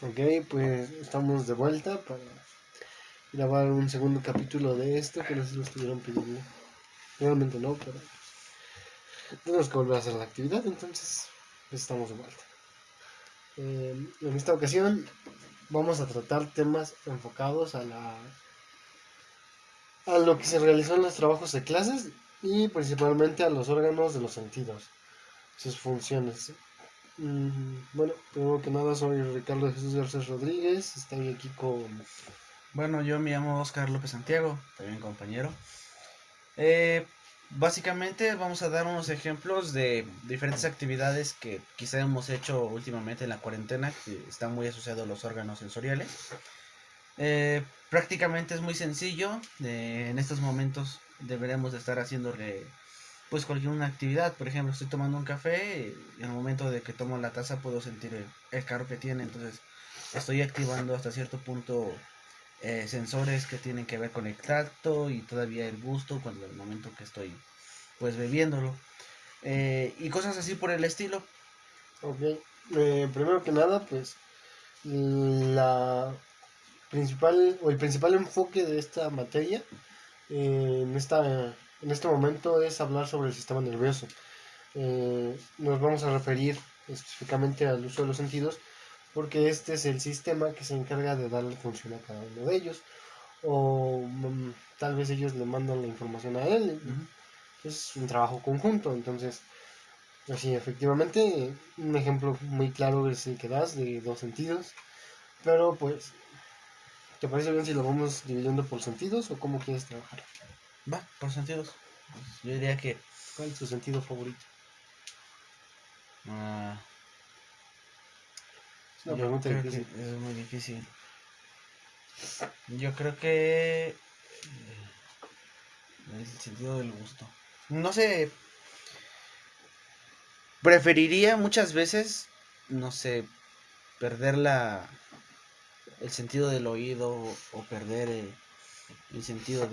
Ok, pues estamos de vuelta para grabar un segundo capítulo de esto que nos lo estuvieron pidiendo. Realmente no, pero tenemos que volver a hacer la actividad, entonces pues, estamos de vuelta. En esta ocasión vamos a tratar temas enfocados a lo que se realizó en los trabajos de clases y principalmente a los órganos de los sentidos, sus funciones. Bueno, primero que nada soy Ricardo Jesús Garcés Rodríguez, estoy aquí con... Bueno, yo me llamo Oscar López Santiago, también compañero. Eh, Básicamente vamos a dar unos ejemplos de diferentes actividades que quizá hemos hecho últimamente en la cuarentena, que están muy asociados a los órganos sensoriales. Prácticamente es muy sencillo. En estos momentos deberemos de estar haciéndole pues cualquier una actividad. Por ejemplo, estoy tomando un café y en el momento de que tomo la taza puedo sentir el calor que tiene. Entonces estoy activando hasta cierto punto sensores que tienen que ver con el tacto y todavía el gusto cuando el momento que estoy pues bebiéndolo, y cosas así por el estilo. Ok, primero que nada, pues la principal o el principal enfoque de esta materia en este momento es hablar sobre el sistema nervioso. Nos vamos a referir específicamente al uso de los sentidos porque este es el sistema que se encarga de darle función a cada uno de ellos o tal vez ellos le mandan la información a él. Ujú. Es un trabajo conjunto, entonces así efectivamente un ejemplo muy claro es el que das de dos sentidos, pero pues ¿te parece bien si lo vamos dividiendo por sentidos o cómo quieres trabajar? Va, por sentidos. Pues, yo diría que ¿Cuál es tu sentido favorito? ah, Es una yo pregunta creo que difícil. es muy difícil. Yo creo que el sentido del gusto. No sé, preferiría muchas veces, no sé, perder el sentido del oído o perder el sentido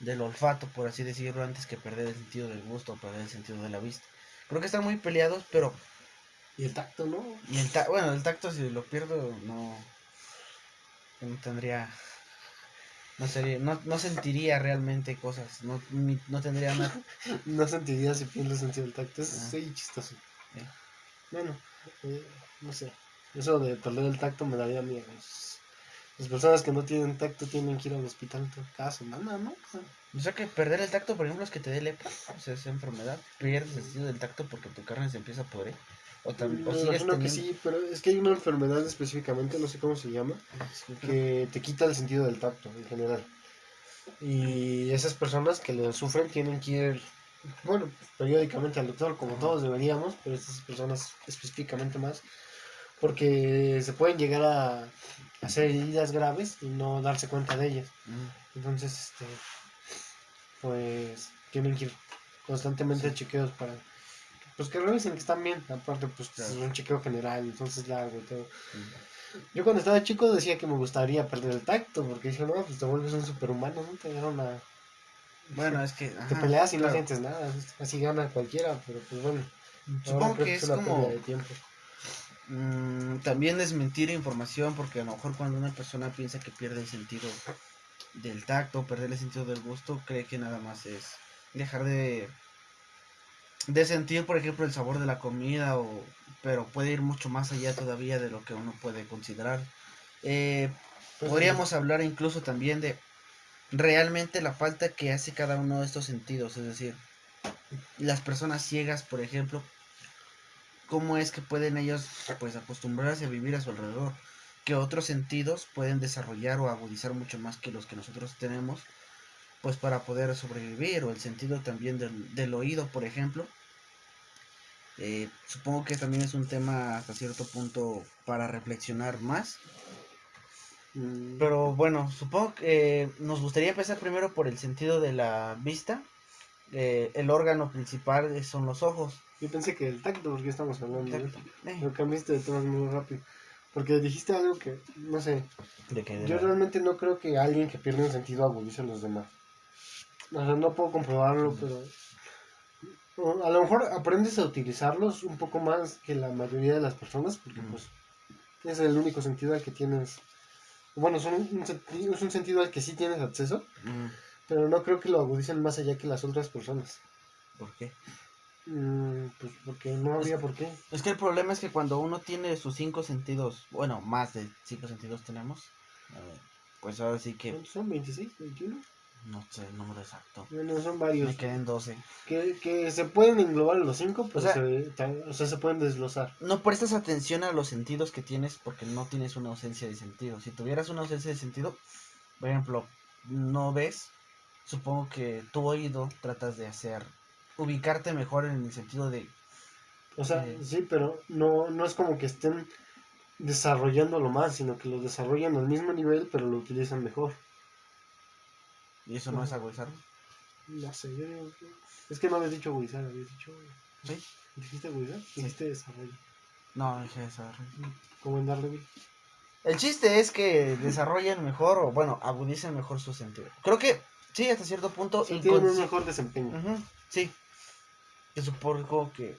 del olfato, por así decirlo, antes que perder el sentido del gusto o perder el sentido de la vista. Creo que están muy peleados, pero Y el tacto, ¿no? bueno, el tacto si lo pierdo no tendría, no sería, no sentiría realmente cosas, no tendría una. No sentiría si pierdo el sentido del tacto. Es ah, sí, chistoso. eh, Bueno, eh, no sé. Eso de perder el tacto me daría miedo. Las personas que no tienen tacto tienen que ir al hospital cada semana, ¿no? O sea que perder el tacto, por ejemplo, es que te dé lepra, o sea, esa enfermedad, pierdes el sentido del tacto porque tu carne se empieza a podrir, o Me sigues imagino que teniendo. sí, pero es que hay una enfermedad específicamente, no sé cómo se llama, Es que creo que. que te quita el sentido del tacto en general. Y esas personas que lo sufren tienen que ir, bueno, periódicamente al doctor, como Ajá. todos deberíamos, pero estas personas específicamente más, porque se pueden llegar a hacer heridas graves y no darse cuenta de ellas. Mm, Entonces, pues tienen que ir constantemente sí, a chequeos para pues que revisen que están bien. Aparte, pues es claro. un chequeo general, entonces largo y todo. Mm, Yo cuando estaba chico decía que me gustaría perder el tacto, porque dije, no, pues te vuelves un superhumano, ¿no? Te agarran a... Bueno, es que, Te ajá, peleas y no claro. sientes nada, así gana cualquiera, pero pues bueno, ahora Supongo creo que que es es una pérdida como de tiempo. también desmentir información, porque a lo mejor cuando una persona piensa que pierde el sentido del tacto, perder el sentido del gusto, cree que nada más es dejar de sentir, por ejemplo, el sabor de la comida, pero puede ir mucho más allá todavía de lo que uno puede considerar. Eh, Pues sí, Podríamos hablar incluso también de realmente la falta que hace cada uno de estos sentidos, es decir, las personas ciegas, por ejemplo, cómo es que pueden ellos pues acostumbrarse a vivir a su alrededor, que otros sentidos pueden desarrollar o agudizar mucho más que los que nosotros tenemos, pues para poder sobrevivir, o el sentido también del oído, por ejemplo. Supongo que también es un tema hasta cierto punto para reflexionar más. mm, Pero bueno, supongo que nos gustaría empezar primero por el sentido de la vista. El órgano principal son los ojos. yo pensé que el tacto, porque estamos hablando de él, Exacto. pero cambiaste de temas muy rápido. Porque dijiste algo que, no sé, ¿De qué? De yo la. realmente no creo que alguien que pierde un sentido agudice a los demás. O sea, no puedo comprobarlo, pero a lo mejor aprendes a utilizarlos un poco más que la mayoría de las personas, porque Mm, pues Es el único sentido al que tienes. Bueno, es un sentido al que sí tienes acceso, pero no creo que lo agudicen más allá que las otras personas. ¿Por qué? Pues porque no habría por qué. Es que el problema es que cuando uno tiene sus 5 sentidos, bueno, más de 5 sentidos tenemos, pues ahora sí que ¿Cuántos son? ¿26? ¿21? no sé el número exacto. Bueno, son Me varios. quedé en 12. Que se pueden englobar en los 5, O pero sea, se pueden desglosar. no prestas atención a los sentidos que tienes porque no tienes una ausencia de sentido. Si tuvieras una ausencia de sentido, por ejemplo, no ves, supongo que tu oído tratas de hacer, ubicarte mejor en el sentido de... O sea, sí, pero no es como que estén desarrollándolo más, sino que lo desarrollan al mismo nivel, pero lo utilizan mejor. ¿Y eso no es agudizarlo? No sé, yo digo que... Es que no habías dicho agudizar, habías dicho... ¿Sí? ¿Dijiste agudizar? Sí. Dijiste desarrollo. No, dije desarrollo. Como en Daredevil. El chiste es que desarrollen mejor o, bueno, agudicen mejor su sentido. Creo que, sí, hasta cierto punto O sea, tienen un mejor desempeño. Sí, yo supongo que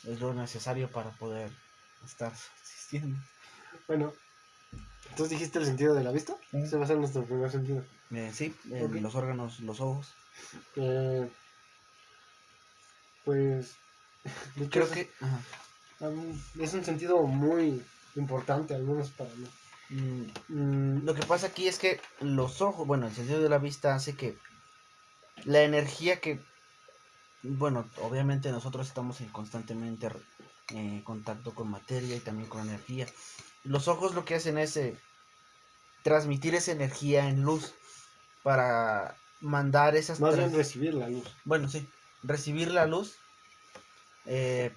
es lo necesario para poder estar existiendo. Bueno, entonces dijiste el sentido de la vista. Ese va a ser nuestro primer sentido. Sí, Ok. los órganos, los ojos. Eh, pues, de hecho, Creo que... ajá. es un sentido muy importante, al menos para mí. Lo que pasa aquí es que los ojos, bueno, el sentido de la vista hace que la energía que, bueno, obviamente nosotros estamos en constantemente contacto con materia y también con energía. Los ojos lo que hacen es transmitir esa energía en luz para mandar esas Más bien recibir la luz. bueno, sí, recibir la luz, eh,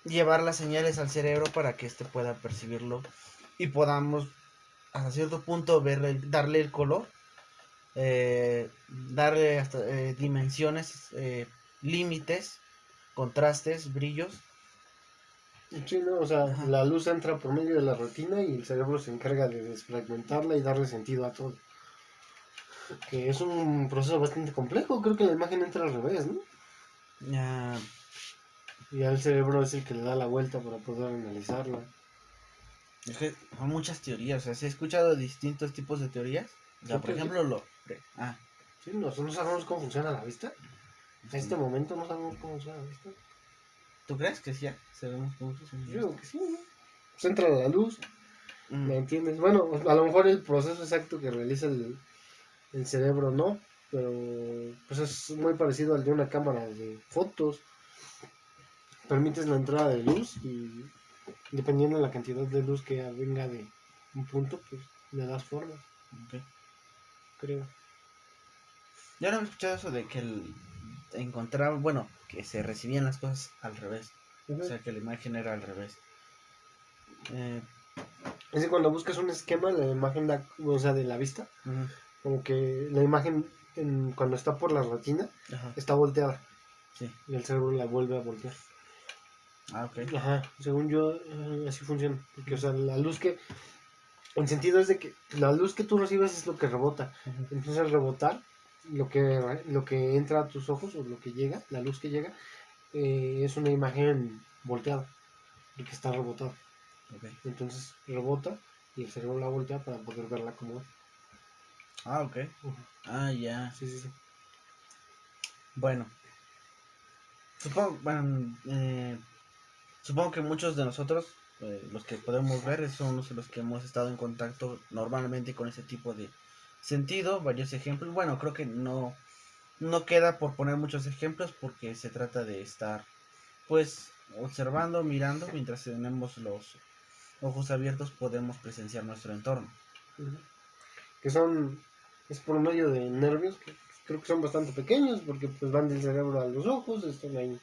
llevar las señales al cerebro para que éste pueda percibirlo y podamos hasta cierto punto darle el color, darle hasta dimensiones, límites, contrastes, brillos. Sí, ¿no? O sea, Ajá. la luz entra por medio de la retina y el cerebro se encarga de desfragmentarla y darle sentido a todo. Que es un proceso bastante complejo. Creo que la imagen entra al revés, ¿no? Ah, Y al cerebro es el que le da la vuelta para poder analizarla. es que hay muchas teorías, o sea, se he escuchado distintos tipos de teorías. O sea, ¿Qué por teoría? ejemplo, Sí, nosotros no sabemos cómo funciona la vista. En este momento no sabemos cómo funciona la vista. ¿tú crees que sí? Sabemos cómo funciona Yo esto. digo que sí, ¿no? Pues entra la luz, Mm, ¿me entiendes? Bueno, a lo mejor el proceso exacto que realiza el cerebro no, pero pues es muy parecido al de una cámara de fotos. Permites la entrada de luz y dependiendo de la cantidad de luz que venga de un punto, pues le das forma, ok. creo. Yo no he escuchado eso de que encontraba, bueno, que se recibían las cosas al revés. O Ujú. sea, que la imagen era al revés. Eh, Es que cuando buscas un esquema, la imagen o sea, de la vista, ujú, como que la imagen cuando está por la retina ajá, está volteada sí. y el cerebro la vuelve a voltear. Ah, ok. Ajá, según yo, así funciona. Porque, o sea, la luz que. El sentido es de que la luz que tú recibes es lo que rebota. Ujú, Entonces, al rebotar, lo que entra a tus ojos o lo que llega, la luz que llega, es una imagen volteada, porque está rebotada. ok. Entonces, rebota y el cerebro la voltea para poder verla como es. Ah, ok. Ujú. Ah, ya. Sí, sí, sí. Bueno, bueno, supongo que muchos de nosotros, los que podemos ver, somos los que hemos estado en contacto normalmente con ese tipo de sentido. Varios ejemplos. Bueno, creo que no queda por poner muchos ejemplos porque se trata de estar, pues, observando, mirando, mientras tenemos los ojos abiertos podemos presenciar nuestro entorno. Ujú. Que son. Es por medio de nervios que creo que son bastante pequeños porque pues van del cerebro a los ojos, están ahí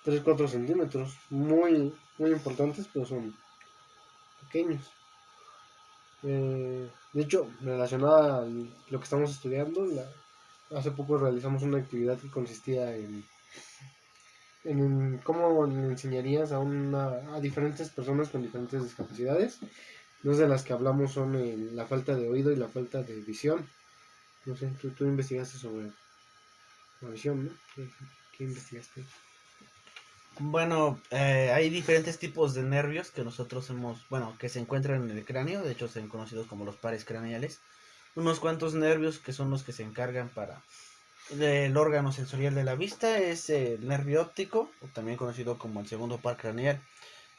3 4 centímetros, muy importantes, pero son pequeños. De hecho, relacionada a lo que estamos estudiando, hace poco realizamos una actividad que consistía en cómo le enseñarías a diferentes personas con diferentes discapacidades. Dos de las que hablamos son la falta de oído y la falta de visión. No sé, tú investigaste sobre la visión, ¿no? ¿Qué investigaste? Bueno, hay diferentes tipos de nervios que nosotros hemos, bueno, que se encuentran en el cráneo, de hecho son conocidos como los pares craneales. Unos cuantos nervios que son los que se encargan para el órgano sensorial de la vista es el nervio óptico, o también conocido como el segundo par craneal.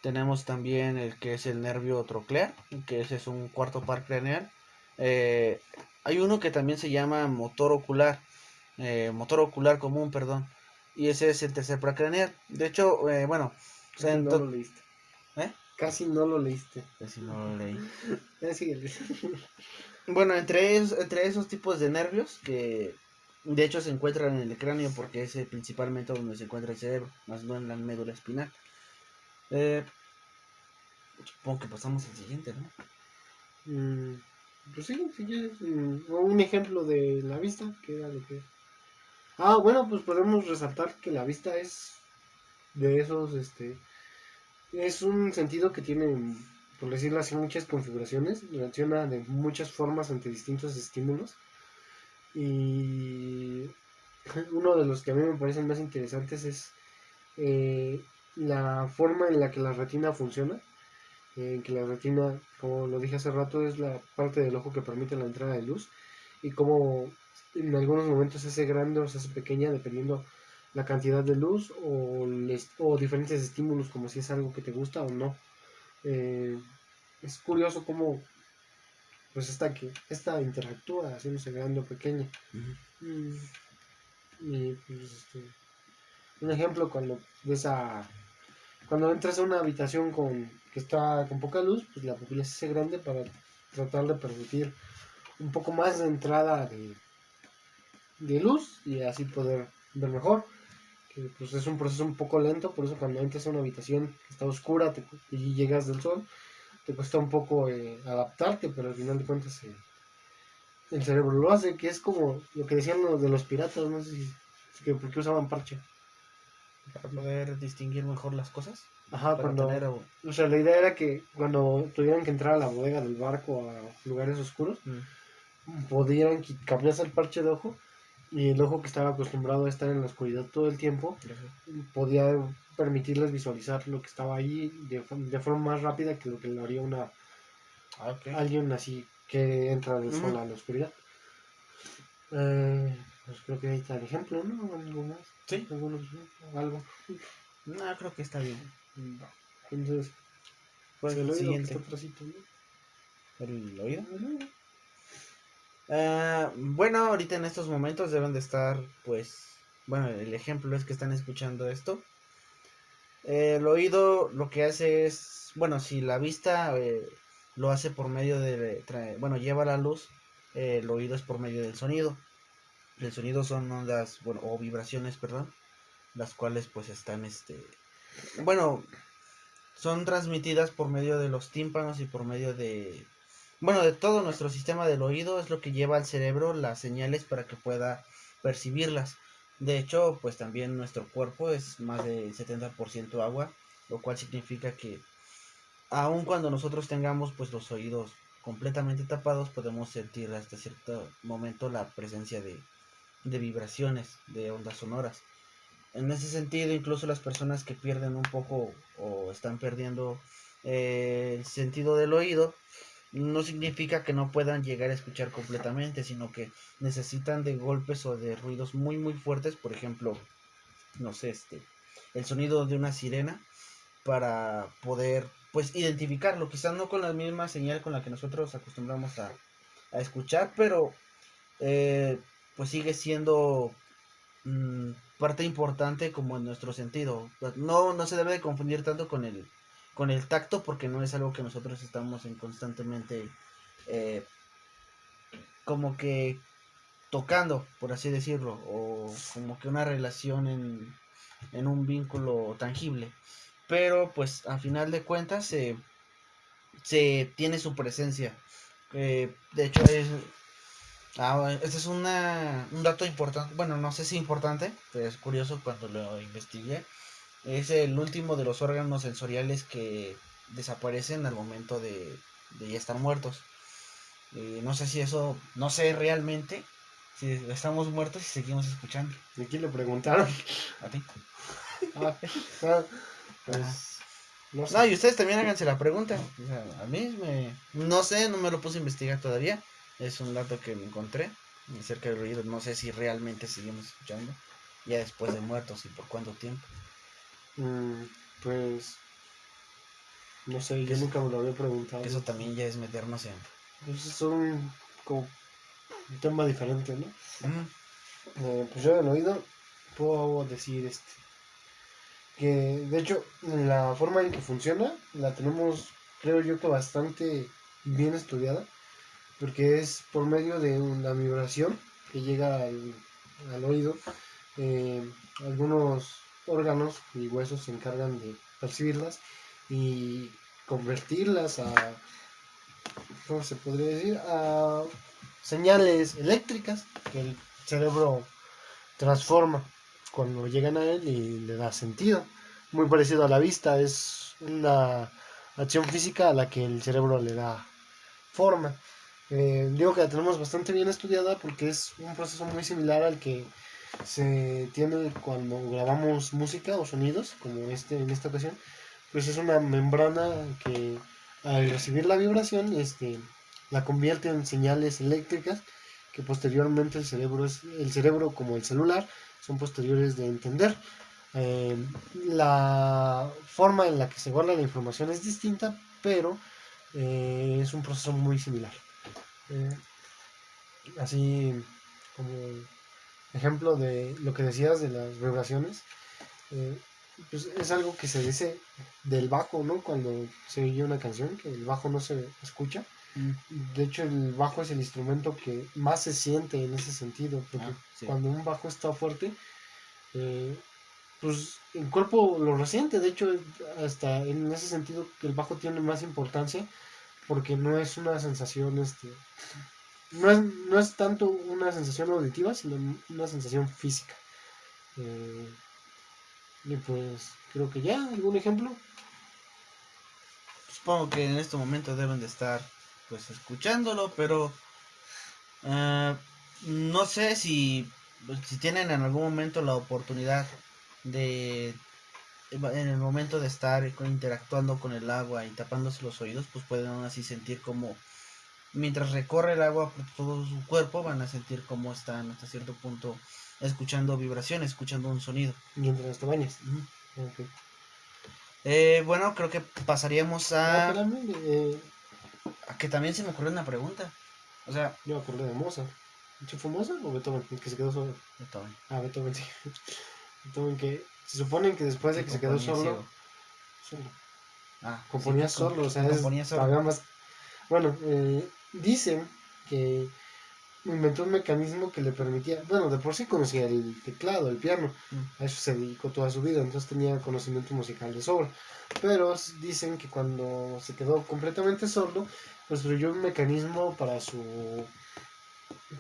Tenemos también el que es el nervio troclear, que ese es un cuarto par craneal. Eh, Hay uno que también se llama motor ocular común, perdón, y ese es el tercer par craneal. De hecho, bueno, o sea, Casi no lo leíste. ¿eh? Casi no lo leíste. Casi no lo leí. Síguele. Bueno, entre esos tipos de nervios que de hecho se encuentran en el cráneo porque es principalmente donde se encuentra el cerebro, más no en la médula espinal. Eh, Supongo que pasamos al siguiente, ¿no? Mm, pues sí, si quieres. Un ejemplo de la vista, que era lo que. Ah, bueno, pues podemos resaltar que la vista es de esos, es un sentido que tiene, por decirlo así, muchas configuraciones, reacciona de muchas formas ante distintos estímulos. Y uno de los que a mí me parecen más interesantes es eh, la forma en la que la retina funciona. Que la retina, como lo dije hace rato, es la parte del ojo que permite la entrada de luz y como en algunos momentos se hace grande o se hace pequeña dependiendo la cantidad de luz o diferentes estímulos como si es algo que te gusta o no. Eh, es curioso cómo pues esta interactúa haciéndose grande o pequeña. Uh-huh. Mm, y pues un ejemplo cuando entras a una habitación que está con poca luz, pues la pupila se hace grande para tratar de permitir un poco más de entrada de luz y así poder ver mejor. Que pues es un proceso un poco lento, por eso cuando entras a una habitación que está oscura y llegas del sol, te cuesta un poco adaptarte, pero al final de cuentas el cerebro lo hace, que es como lo que decían los de los piratas, no sé que por qué usaban parche. Para poder distinguir mejor las cosas, Ajá, para tener... o sea, la idea era que cuando tuvieran que entrar a la bodega del barco a lugares oscuros, podían cambiarse el parche de ojo y el ojo que estaba acostumbrado a estar en la oscuridad todo el tiempo podía permitirles visualizar lo que estaba ahí de forma más rápida que lo que lo haría Okay. alguien así que entra del sol Uh-huh. a la oscuridad. Pues creo que ahí está el ejemplo, ¿no? ¿Algo más? Sí, ¿Alguno, algo? no, creo que está bien. Entonces, Pues se lo el he oído que está siguiente, atrásito, ¿no? el oído. Bueno, ahorita en estos momentos deben de estar, pues, bueno, el ejemplo es que están escuchando esto. El oído lo que hace es, bueno, si la vista lo hace por medio bueno, lleva la luz, el oído es por medio del sonido. El sonido son ondas, bueno, o vibraciones, perdón, las cuales pues están, bueno, son transmitidas por medio de los tímpanos y por medio bueno, de todo nuestro sistema del oído es lo que lleva al cerebro las señales para que pueda percibirlas. De hecho, pues también nuestro cuerpo es más de 70% agua, lo cual significa que aun cuando nosotros tengamos pues los oídos completamente tapados, podemos sentir hasta cierto momento la presencia de vibraciones, de ondas sonoras. En ese sentido, incluso las personas que pierden un poco o están perdiendo el sentido del oído, no significa que no puedan llegar a escuchar completamente, sino que necesitan de golpes o de ruidos muy muy fuertes, por ejemplo, no sé, el sonido de una sirena para poder pues identificarlo, quizás no con la misma señal con la que nosotros acostumbramos a escuchar, pero eh, pues sigue siendo parte importante como en nuestro sentido. No, no se debe de confundir tanto con el tacto porque no es algo que nosotros estamos en constantemente eh, como que tocando, por así decirlo, o como que una relación en un vínculo tangible. Pero pues a final de cuentas se tiene su presencia. De hecho este es un dato importante, bueno, no sé si importante, pero es curioso cuando lo investigué. Es el último de los órganos sensoriales que desaparecen al momento de ya estar muertos. No sé si eso, no sé realmente si estamos muertos y seguimos escuchando. ¿De quién le preguntaron? ¿A ti? Ah, ah, pues, Ajá. no sé. No, y ustedes también háganse la pregunta. O sea, a mí no sé, no me lo puse a investigar todavía. Es un dato que me encontré acerca del ruido. No sé si realmente seguimos escuchando. Ya después de muertos y por cuánto tiempo. Mm, pues, no sé, Que, yo nunca me lo había preguntado. que eso también ya es meternos en... Pues es como un tema diferente, ¿no? Mm, Pues yo del oído puedo decir que de hecho la forma en que funciona la tenemos, creo yo que bastante bien estudiada, porque es por medio de una vibración que llega al oído. eh, Algunos órganos y huesos se encargan de percibirlas y convertirlas a, ¿cómo se podría decir? A señales eléctricas que el cerebro transforma cuando llegan a él y le da sentido. Muy parecido a la vista, es una acción física a la que el cerebro le da forma. Digo que la tenemos bastante bien estudiada porque es un proceso muy similar al que se tiene cuando grabamos música o sonidos, como en esta ocasión. Pues es una membrana que al recibir la vibración la convierte en señales eléctricas que posteriormente el cerebro como el celular son posteriores de entender. Eh, la forma en la que se guarda la información es distinta, pero es un proceso muy similar. Eh, Así como ejemplo de lo que decías de las vibraciones, eh, pues es algo que se dice del bajo, ¿no? Cuando se oye una canción, que el bajo no se escucha. mm. De hecho, el bajo es el instrumento que más se siente en ese sentido, porque Ah, sí. cuando un bajo está fuerte, eh, pues el cuerpo lo resiente. De hecho, hasta en ese sentido, que el bajo tiene más importancia, porque no es una sensación, no es tanto una sensación auditiva, sino una sensación física. Eh, y pues creo que ya, algún ejemplo. Supongo que en este momento deben de estar pues escuchándolo, pero no sé si tienen en algún momento la oportunidad de en el momento de estar interactuando con el agua y tapándose los oídos, pues pueden aún así sentir como mientras recorre el agua por todo su cuerpo, van a sentir cómo están hasta cierto punto escuchando vibraciones, escuchando un sonido. Mientras te bañas. Ujú. Ok. Bueno, creo que pasaríamos Ah, a espérame, que también se me ocurrió una pregunta. O sea, yo me acordé de Mozart. ¿Sí fue Mozart o Beethoven? El que se quedó solo. Beethoven, Ah, Beethoven, sí. Beethoven que se supone que después de que que se quedó componía solo, ciego. solo, Ah, sí, componía solo, o que sea, es componía solo. todavía más. Bueno, dicen que inventó un mecanismo que le permitía, bueno, de por sí conocía el teclado, el piano, Mm. a eso se dedicó toda su vida, entonces tenía conocimiento musical de sobra. Pero dicen que cuando se quedó completamente sordo, construyó un mecanismo para su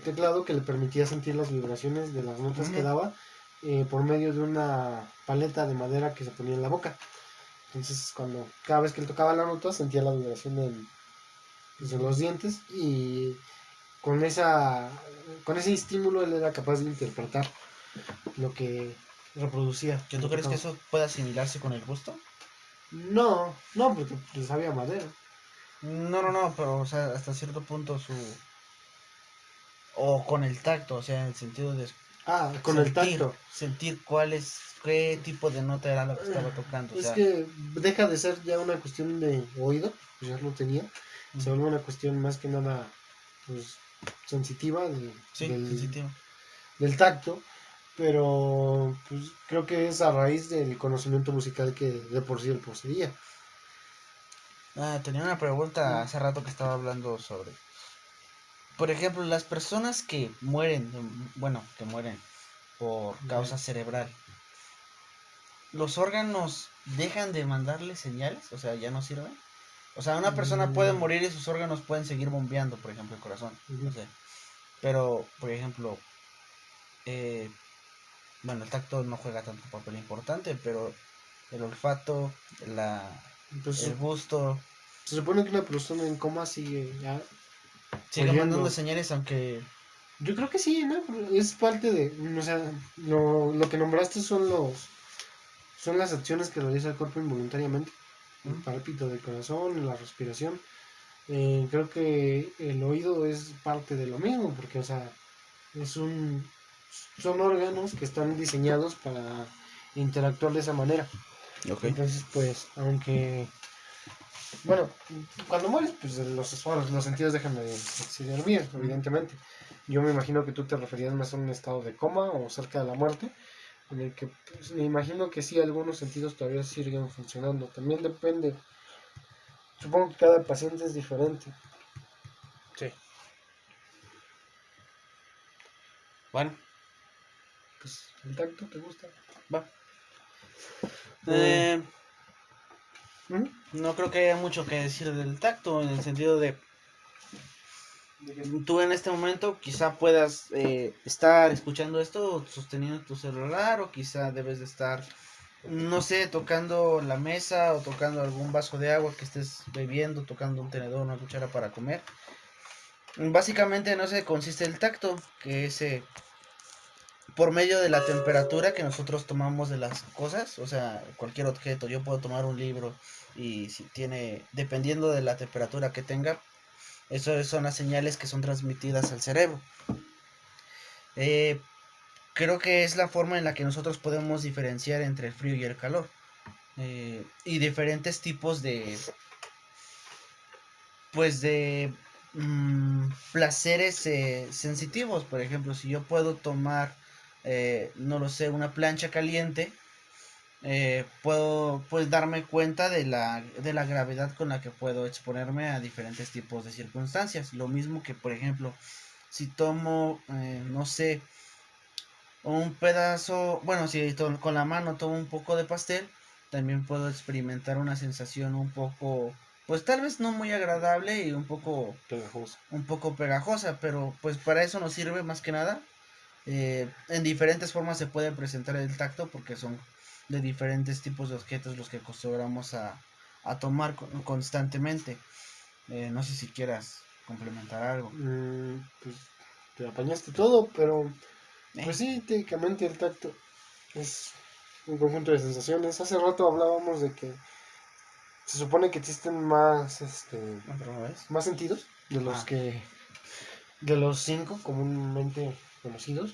teclado que le permitía sentir las vibraciones de las notas que Ujú. daba por medio de una paleta de madera que se ponía en la boca. Entonces, cada vez que él tocaba la nota, sentía la vibración pues, en los dientes y con con ese estímulo él era capaz de interpretar lo que reproducía ¿Que tú cuando crees que tocaba. eso puede asimilarse con el gusto? No, no, porque pues, sabía madera. No, no, no, pero o sea, hasta cierto punto o con el tacto, o sea, en el sentido de Ah, con el tacto. sentir qué tipo de nota era lo que estaba tocando, o Es sea, que deja de ser ya una cuestión de oído, pues ya lo tenía. Se ujú, vuelve una cuestión más que nada pues, sensitiva sí, sensitivo. del tacto, pero pues creo que es a raíz del conocimiento musical que de por sí él poseía. Tenía una pregunta hace rato que estaba hablando sobre, por ejemplo, las personas que mueren, bueno, que mueren por causa cerebral, ¿los órganos dejan de mandarle señales? O sea, ¿ya no sirven? O sea, una persona puede Mm, morir y sus órganos pueden seguir bombeando, por ejemplo, el corazón, ujú. no sé. Pero, por ejemplo, eh, bueno, el tacto no juega tanto papel importante, pero el olfato, Entonces el gusto, se supone que una persona en coma sigue ya sigue mandando oyendo. señales aunque... Yo creo que sí, ¿no? Es parte de, o sea, lo que nombraste son son las acciones que realiza el cuerpo involuntariamente. El Ujú. pálpito del corazón, la respiración. Creo que el oído es parte de lo mismo, porque, o sea, es un, son órganos que están diseñados para interactuar de esa manera. Ok. Entonces, pues, aunque, bueno, cuando mueres, pues los sentidos dejan de servir, evidentemente. Yo me imagino que tú te referías más a un estado de coma o cerca de la muerte, en el que pues, me imagino que sí, algunos sentidos todavía siguen funcionando. También depende, supongo que cada paciente es diferente. Sí. Bueno, Pues, ¿el tacto te gusta? va. Eh, Eh, ¿Mm? no creo que haya mucho que decir del tacto, en el sentido de ¿De qué? tú en este momento quizá puedas estar escuchando esto sosteniendo tu celular, o quizá debes de estar, no sé, tocando la mesa o tocando algún vaso de agua que estés bebiendo, tocando un tenedor, una cuchara para comer. Básicamente no sé, consiste el tacto, que es por medio de la temperatura que nosotros tomamos de las cosas, o sea, cualquier objeto. Yo puedo tomar un libro y si tiene, dependiendo de la temperatura que tenga, eso son las señales que son transmitidas al cerebro. Eh, Creo que es la forma en la que nosotros podemos diferenciar entre el frío y el calor. Y diferentes tipos de, pues de placeres sensitivos. Por ejemplo, si yo puedo tomar, no lo sé, una plancha caliente, puedo pues darme cuenta de la gravedad con la que puedo exponerme a diferentes tipos de circunstancias. Lo mismo que, por ejemplo, si tomo, no sé, un pedazo, bueno, si con la mano tomo un poco de pastel, también puedo experimentar una sensación un poco, pues tal vez no muy agradable y Pegajoso. un poco pegajosa, pero pues para eso nos sirve más que nada. En diferentes formas se puede presentar el tacto porque son de diferentes tipos de objetos los que acostumbramos a tomar constantemente. No sé si quieras complementar algo. Pues te apañaste todo, pero Eh, pues sí, técnicamente el tacto es un conjunto de sensaciones. Hace rato hablábamos de que se supone que existen más, ¿Otra vez? más sentidos de los Ah, que, de los cinco comúnmente conocidos,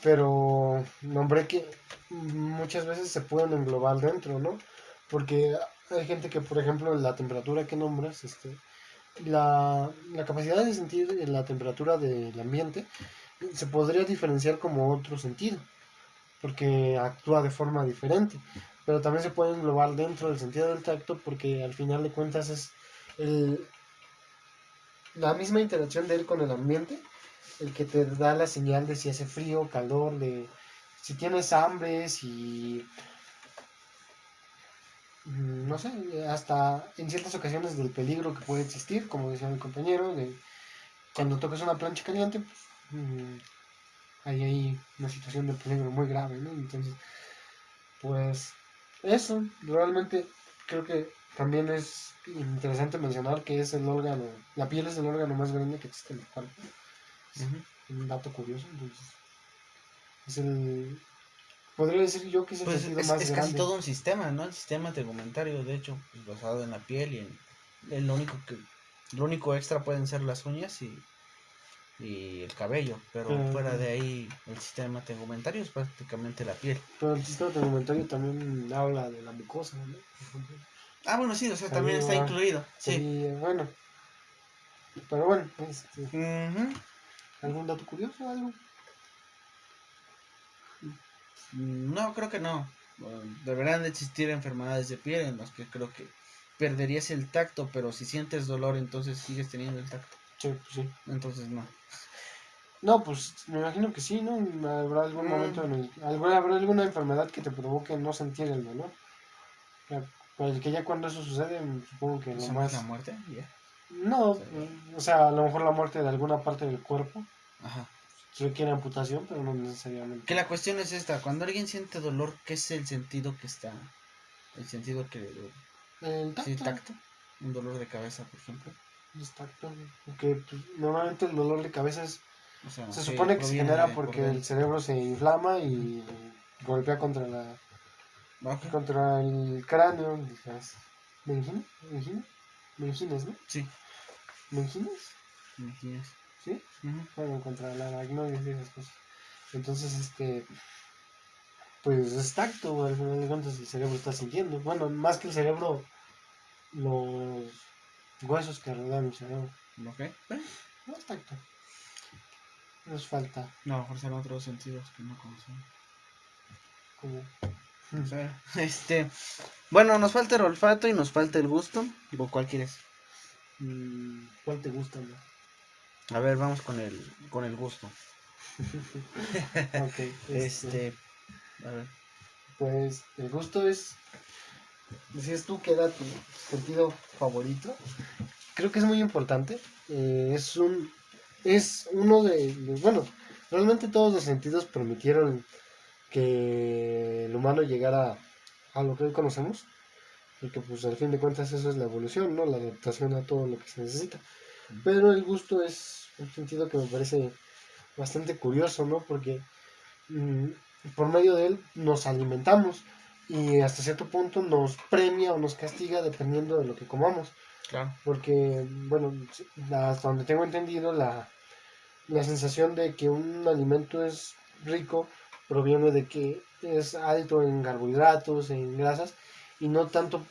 pero nombré que muchas veces se pueden englobar dentro, ¿no? Porque hay gente que, por ejemplo, la temperatura que nombras, la capacidad de sentir la temperatura del ambiente se podría diferenciar como otro sentido, porque actúa de forma diferente, pero también se puede englobar dentro del sentido del tacto porque al final de cuentas es el, la misma interacción de él con el ambiente el que te da la señal de si hace frío, calor, de si tienes hambre, si no sé, hasta en ciertas ocasiones del peligro que puede existir, como decía mi compañero, de cuando tocas una plancha caliente, pues, hay ahí una situación de peligro muy grave, ¿no? Entonces, pues eso, realmente creo que también es interesante mencionar que es el órgano, la piel es el órgano más grande que existe en el cuerpo. Es ujú. un dato curioso, entonces es el, podría decir yo que es el Pues sentido más es casi grande. todo un sistema, ¿no? El sistema tegumentario, de hecho, pues, basado en la piel, y lo único extra pueden ser las uñas y el cabello, pero Pero, fuera de ahí el sistema tegumentario es prácticamente la piel. pero el sistema tegumentario también habla de la mucosa, ¿no? Por ejemplo, Ah, bueno, sí, o sea, también está saliva, incluido, sí. sería, bueno, pero bueno, Ujú. ¿algún dato curioso o algo? No, creo que no. Deberán de existir enfermedades de piel en las que creo que perderías el tacto, pero si sientes dolor, entonces sigues teniendo el tacto. Sí, pues sí. Entonces no. No, pues me imagino que sí, ¿no? Habrá algún momento Mm, en el, habrá alguna enfermedad que te provoque no sentir el dolor. Ya, pues que ya cuando eso sucede, supongo que lo ¿Eso no es la más... muerte? Ya. No, Sería. o sea, a lo mejor la muerte de alguna parte del cuerpo Ajá. requiere amputación, pero no Que necesariamente. la cuestión es esta, cuando alguien siente dolor, ¿qué es el sentido que está? El sentido que le duele. El Sí, tacto, tacto. Un dolor de cabeza, por ejemplo. es tacto, porque pues, normalmente el dolor de cabeza es, O sea, se que supone que se proviene genera de por porque el dentro. cerebro se inflama Ujú. y golpea contra la, Ok. contra el cráneo, las meninginas, meninginas, ¿no? Sí, Meninginas, imaginas. ¿sí? Ujú. Bueno, contra la aracnoides y esas cosas. Entonces, pues es tacto, al final de cuentas el cerebro está sintiendo. Bueno, más que el cerebro, los huesos que rodean el cerebro. Ok. Bueno, No es tacto, nos falta a lo mejor serán otros sentidos que no conocemos. como... O sea, bueno, nos falta el olfato y nos falta el gusto. ¿O cuál quieres? ¿Cuál te gusta más? A ver, vamos con el gusto. Ok, A ver. pues el gusto es, decías tú que era tu sentido favorito. Creo que es muy importante. Es uno de los, bueno, realmente todos los sentidos permitieron que el humano llegara a lo que hoy conocemos, porque pues al fin de cuentas eso es la evolución, ¿no? La adaptación a todo lo que se necesita. Pero el gusto es un sentido que me parece bastante curioso, ¿no? Porque mm, por medio de él nos alimentamos y hasta cierto punto nos premia o nos castiga dependiendo de lo que comamos. Claro. Porque, bueno, hasta donde tengo entendido, la sensación de que un alimento es rico proviene de que es alto en carbohidratos, en grasas, y no tanto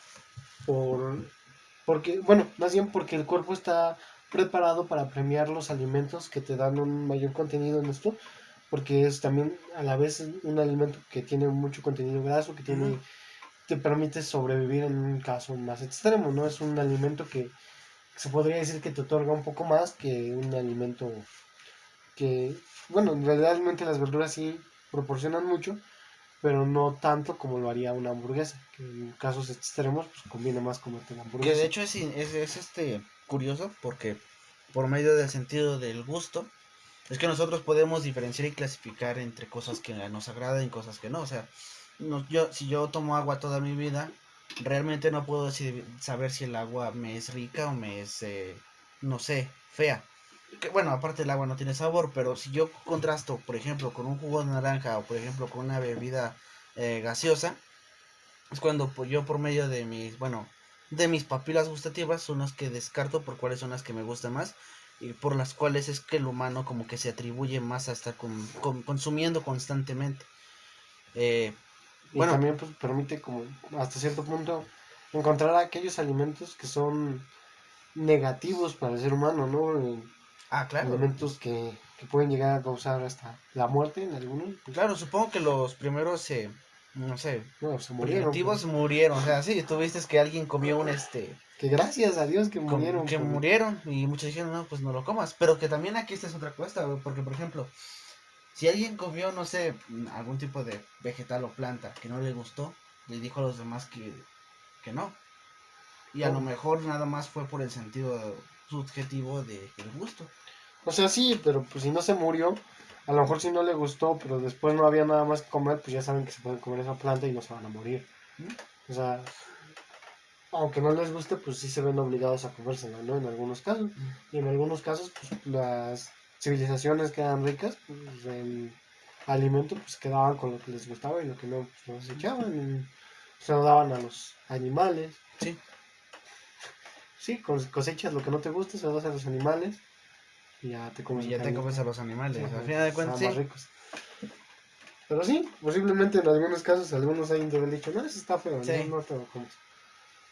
porque, bueno, más bien porque el cuerpo está preparado para premiar los alimentos que te dan un mayor contenido en esto, porque es también a la vez un alimento que tiene mucho contenido graso, que Ujú. te permite sobrevivir en un caso más extremo, ¿no? Es un alimento que se podría decir que te otorga un poco más que un alimento que, bueno, realmente las verduras sí proporcionan mucho, pero no tanto como lo haría una hamburguesa, que en casos extremos pues conviene más comerte la Que de hamburguesa. hecho es curioso porque por medio del sentido del gusto, es que nosotros podemos diferenciar y clasificar entre cosas que nos agradan y cosas que no. O sea, si yo tomo agua toda mi vida, realmente no puedo saber si el agua me es rica o me es, no sé, fea. Bueno, aparte el agua no tiene sabor, pero si yo contrasto, por ejemplo, con un jugo de naranja o por ejemplo con una bebida gaseosa, es cuando pues, yo por medio de mis papilas gustativas son las que descarto por cuáles son las que me gustan más y por las cuales es que el humano como que se atribuye más a estar consumiendo constantemente. Eh, Y bueno, también pues permite como hasta cierto punto encontrar aquellos alimentos que son negativos para el ser humano, ¿no? claro, Alimentos que pueden llegar a causar hasta la muerte en algunos, pues claro, supongo que los primeros, no sé, no, se murieron, primitivos murieron, o sea, sí, tuviste que alguien comió que gracias a Dios que murieron que por... murieron y muchos dijeron, no, pues no lo comas, pero que también aquí esta es otra cuesta, porque por ejemplo, si alguien comió, no sé, algún tipo de vegetal o planta que no le gustó, le dijo a los demás que no. Y a lo mejor nada más fue por el sentido subjetivo del gusto. O sea, sí, pero pues si no se murió, a lo mejor si no le gustó, pero después no había nada más que comer, pues ya saben que se pueden comer esa planta y no se van a morir. ¿Mm? O sea, aunque no les guste, pues sí se ven obligados a comérsela, ¿no? En algunos casos. Y en algunos casos, pues las civilizaciones que eran ricas, pues el alimento, pues quedaban con lo que les gustaba y lo que no, pues lo desechaban y se lo daban a los animales. Sí, Sí, cosechas lo que no te gusta, se lo das a los animales y ya te comes y lo ya que a te ellos, comes ¿no? a los animales. Al Ajá, final de cuentas, estaban más sí. ricos. Pero sí, posiblemente en algunos casos, algunos hayan de haber dicho, no, eso está feo, no, Sí. no te lo comes.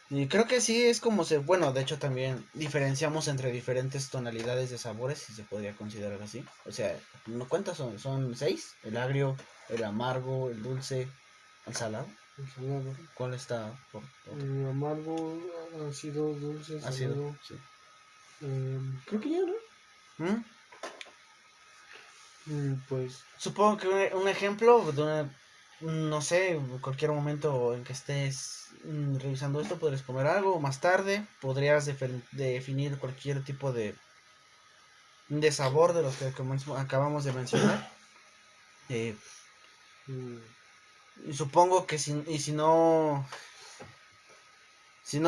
Y creo que sí es como bueno, de hecho también diferenciamos entre diferentes tonalidades de sabores, si se podría considerar así. O sea, ¿no cuántas son 6? El agrio, el amargo, el dulce, el salado. El salado. ¿Cuál está por otro? Amargo, ácido, dulce, Ácido, salado. sí. Creo que ya, ¿no? ¿Mm? Pues, Supongo que un ejemplo de no sé, en cualquier momento en que estés revisando esto, podrías comer algo más tarde, podrías definir cualquier tipo de sabor de los que acabamos de mencionar. Eh, mm, y supongo que si no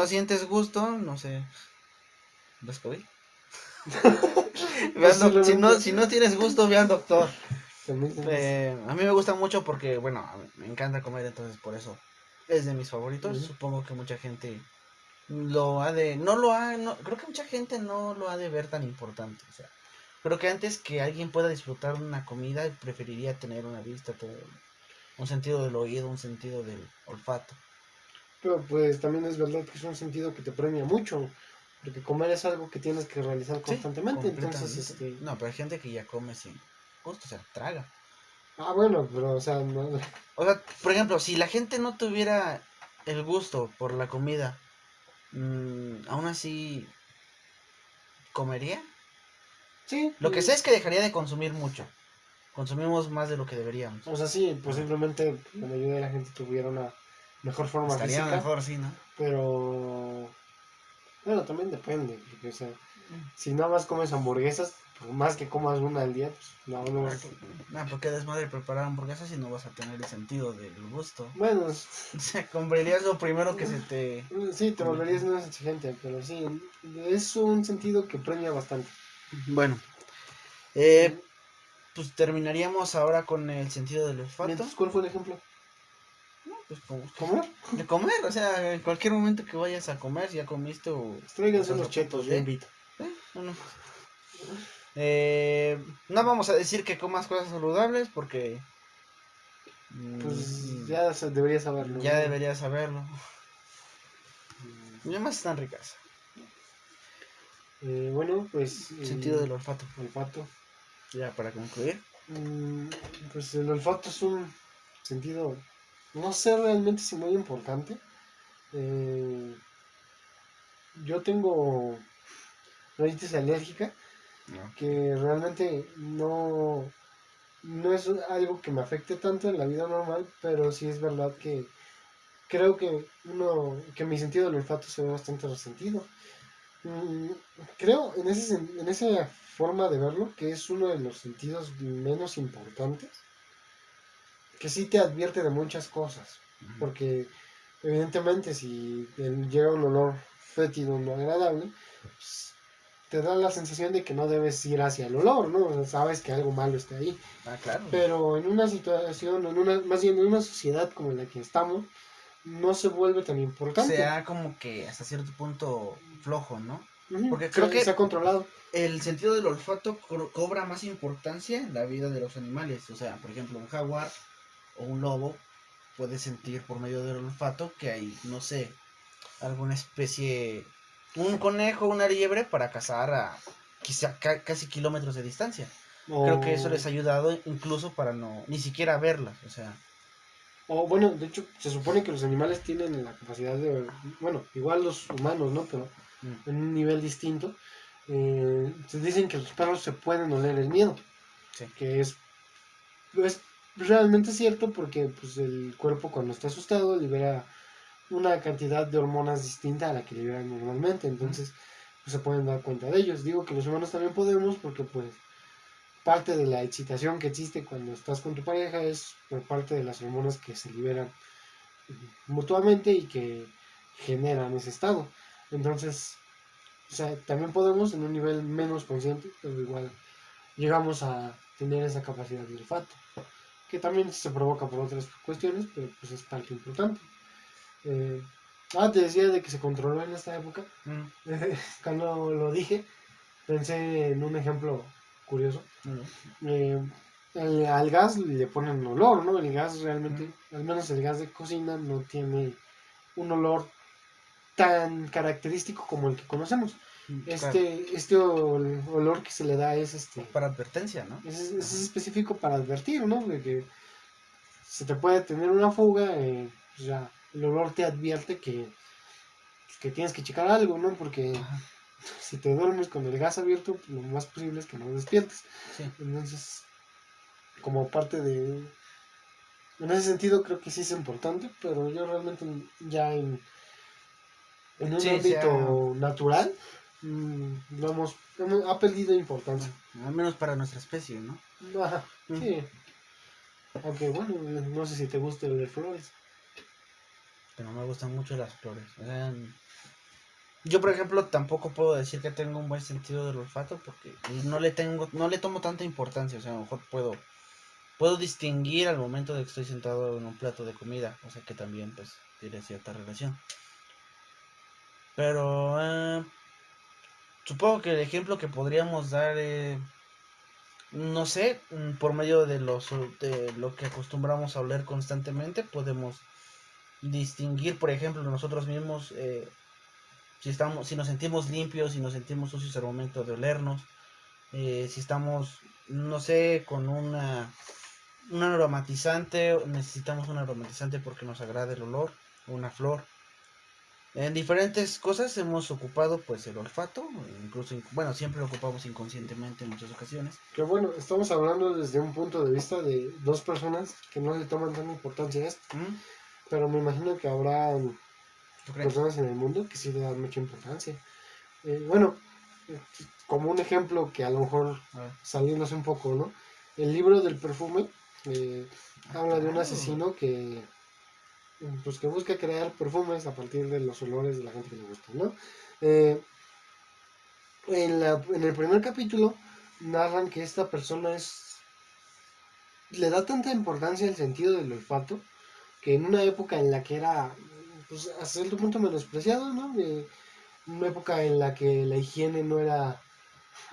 sientes gusto, no sé, ¿ves COVID? posiblemente. Si no tienes gusto, ve al doctor. También tienes- A mí me gusta mucho porque, bueno, me encanta comer, entonces por eso. es de mis favoritos. Ujú. Supongo que mucha gente lo ha de, no lo ha, no, creo que mucha gente no lo ha de ver tan importante. O sea, creo que antes que alguien pueda disfrutar una comida, preferiría tener una vista, tener un sentido del oído, un sentido del olfato. Pero pues también es verdad que es un sentido que te premia mucho, porque comer es algo que tienes que realizar Sí, constantemente, entonces, completamente. No, pero hay gente que ya come sin gusto, o sea, traga. bueno, pero, o sea, no, O sea, por ejemplo, si la gente no tuviera el gusto por la comida, aún así comería. sí, Lo que sé es que dejaría de consumir mucho. Consumimos más de lo que deberíamos. o sea, sí, Ajá. posiblemente la mayoría de la gente tuviera una mejor forma Estaría física, mejor, sí, ¿no? pero, bueno, también depende, porque, o sea, si nada más comes hamburguesas, por más que comas una al día, pues, no vas. No, porque desmadre preparar hamburguesas y no vas a tener el sentido del gusto. Bueno, O sea, comerías lo primero que se te sí, te convirtió. volverías menos exigente, pero sí, es un sentido que premia bastante. Bueno, eh, pues terminaríamos ahora con el sentido del olfato. Mientras, ¿cuál fue el ejemplo? No, pues como ¿Comer? de comer, o sea, en cualquier momento que vayas a comer, si ya comiste o Tráiganse estás unos a punto chetos, yo de, invito. bueno, no vamos a decir que comas cosas saludables porque Pues mm, ya deberías saberlo, ya ¿no? deberías saberlo. Y además están ricas. Bueno, pues Sentido del olfato. olfato. Ya para concluir. Mm, pues el olfato es un sentido, no sé realmente si muy importante. Eh, yo tengo rinitis alérgica Ok. que realmente no es algo que me afecte tanto en la vida normal, pero sí es verdad que creo que mi sentido del olfato se ve bastante resentido. Mm, creo en esa forma de verlo que es uno de los sentidos menos importantes, que sí te advierte de muchas cosas, Ujú. porque evidentemente si llega un olor fétido no agradable, pues, te da la sensación de que no debes ir hacia el olor, ¿no? O sea, sabes que algo malo está ahí. Ah, claro. Pero en una situación, más bien en una sociedad como la que estamos, no se vuelve tan importante. Sea como que hasta cierto punto flojo, ¿no? Ujú, Porque creo se que ha controlado. el sentido del olfato cobra más importancia en la vida de los animales. O sea, por ejemplo, un jaguar o un lobo puede sentir por medio del olfato que hay, no sé, alguna especie, un conejo, una liebre para cazar a quizá casi kilómetros de distancia. Creo que eso O, les ha ayudado incluso para no, ni siquiera verlas, o sea. o bueno, de hecho, se supone que los animales tienen la capacidad de, bueno, igual los humanos, ¿no? Pero Mm, en un nivel distinto. Se dicen que los perros se pueden oler el miedo, sí. que es realmente cierto porque pues, el cuerpo cuando está asustado libera una cantidad de hormonas distinta a la que liberan normalmente, Ujú. entonces pues, se pueden dar cuenta de ellos. Digo que los humanos también podemos porque pues parte de la excitación que existe cuando estás con tu pareja es por parte de las hormonas que se liberan mutuamente y que generan ese estado. Entonces, o sea, también podemos en un nivel menos consciente, pero igual llegamos a tener esa capacidad de olfato, que también se provoca por otras cuestiones, pero pues es parte importante. Eh, te decía de que se controló en esta época. Mm, Cuando lo dije, pensé en un ejemplo curioso. mm, Eh, al gas le ponen olor, ¿no? El gas realmente, mm, al menos el gas de cocina, no tiene un olor tan característico como el que conocemos. claro, Este olor que se le da para advertencia, ¿no? es Ajá. específico para advertir, ¿no? De que se te puede tener una fuga, pues ya el olor te advierte que tienes que checar algo, ¿no? Porque Ajá. si te duermes con el gas abierto, pues lo más posible es que no despiertes. Sí. Entonces, como parte de... En ese sentido creo que sí es importante, pero yo realmente ya en un Sí, ámbito sea, natural, ha perdido importancia. bueno, al menos para nuestra especie, ¿no? Ajá, Mm, sí, aunque bueno, no sé si te gusta el de flores. pero me gustan mucho las flores. O sea, yo, por ejemplo, tampoco puedo decir que tengo un buen sentido del olfato porque pues, no le tomo tanta importancia. O sea, a lo mejor puedo distinguir al momento de que estoy sentado en un plato de comida. O sea que también, pues. tiene cierta relación. Pero supongo que el ejemplo que podríamos dar, no sé, por medio de lo que acostumbramos a oler constantemente, podemos distinguir, por ejemplo, nosotros mismos, si nos sentimos limpios, si nos sentimos sucios al momento de olernos, si estamos, no sé, con un aromatizante, necesitamos un aromatizante porque nos agrada el olor, una flor. En diferentes cosas hemos ocupado pues el olfato, incluso, bueno, siempre lo ocupamos inconscientemente en muchas ocasiones. Que bueno, estamos hablando desde un punto de vista de dos personas que no le toman tanta importancia a esto, ¿Mm? pero me imagino que habrá ¿Tú crees? personas en el mundo que sí le dan mucha importancia. Bueno, eh, como un ejemplo que a lo mejor A ver. saliéndose un poco, ¿no? El libro del perfume habla de un Claro. asesino que pues que busca crear perfumes a partir de los olores de la gente que le gusta, ¿no? Eh, en el primer capítulo narran que esta persona le da tanta importancia al sentido del olfato que en una época en la que era pues hasta cierto punto menospreciado, ¿no? Una época en la que la higiene no era